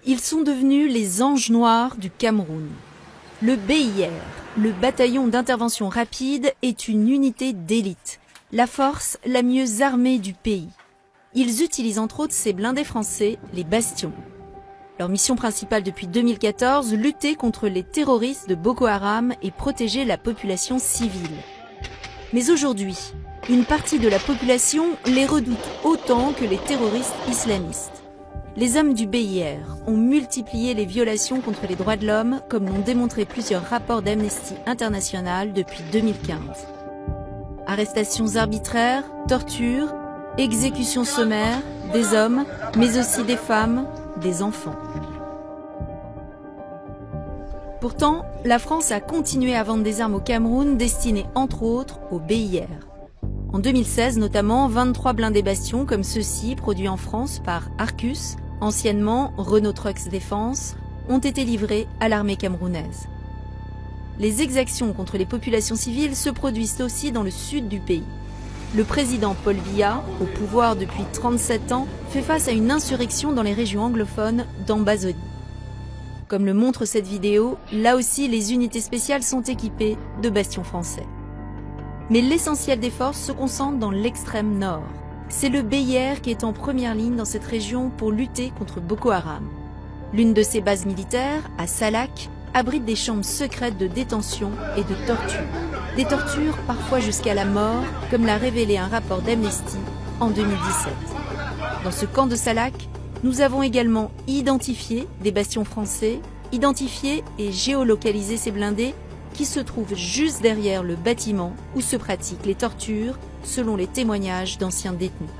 Ils sont devenus les anges noirs du Cameroun. Le BIR, le bataillon d'intervention rapide, est une unité d'élite, la force la mieux armée du pays. Ils utilisent entre autres ces blindés français, les Bastions. Leur mission principale depuis 2014, lutter contre les terroristes de Boko Haram et protéger la population civile. Mais aujourd'hui, une partie de la population les redoute autant que les terroristes islamistes. Les hommes du BIR ont multiplié les violations contre les droits de l'homme, comme l'ont démontré plusieurs rapports d'Amnesty International depuis 2015. Arrestations arbitraires, tortures, exécutions sommaires, des hommes, mais aussi des femmes, des enfants. Pourtant, la France a continué à vendre des armes au Cameroun destinées entre autres au BIR. En 2016 notamment, 23 blindés Bastion comme ceux-ci, produits en France par Arcus, anciennement Renault Trucks Défense, ont été livrés à l'armée camerounaise. Les exactions contre les populations civiles se produisent aussi dans le sud du pays. Le président Paul Biya, au pouvoir depuis 37 ans, fait face à une insurrection dans les régions anglophones d'Ambazonie. Comme le montre cette vidéo, là aussi les unités spéciales sont équipées de bastions français. Mais l'essentiel des forces se concentre dans l'extrême nord. C'est le BIR qui est en première ligne dans cette région pour lutter contre Boko Haram. L'une de ses bases militaires, à Salak, abrite des chambres secrètes de détention et de torture. Des tortures parfois jusqu'à la mort, comme l'a révélé un rapport d'Amnesty en 2017. Dans ce camp de Salak, nous avons également identifié des bastions français, identifié et géolocalisé ces blindés qui se trouvent juste derrière le bâtiment où se pratiquent les tortures, selon les témoignages d'anciens détenus.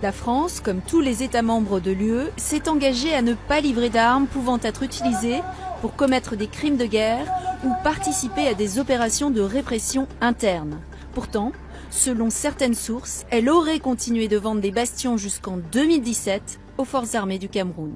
La France, comme tous les États membres de l'UE, s'est engagée à ne pas livrer d'armes pouvant être utilisées pour commettre des crimes de guerre ou participer à des opérations de répression interne. Pourtant, selon certaines sources, elle aurait continué de vendre des bastions jusqu'en 2017 aux forces armées du Cameroun.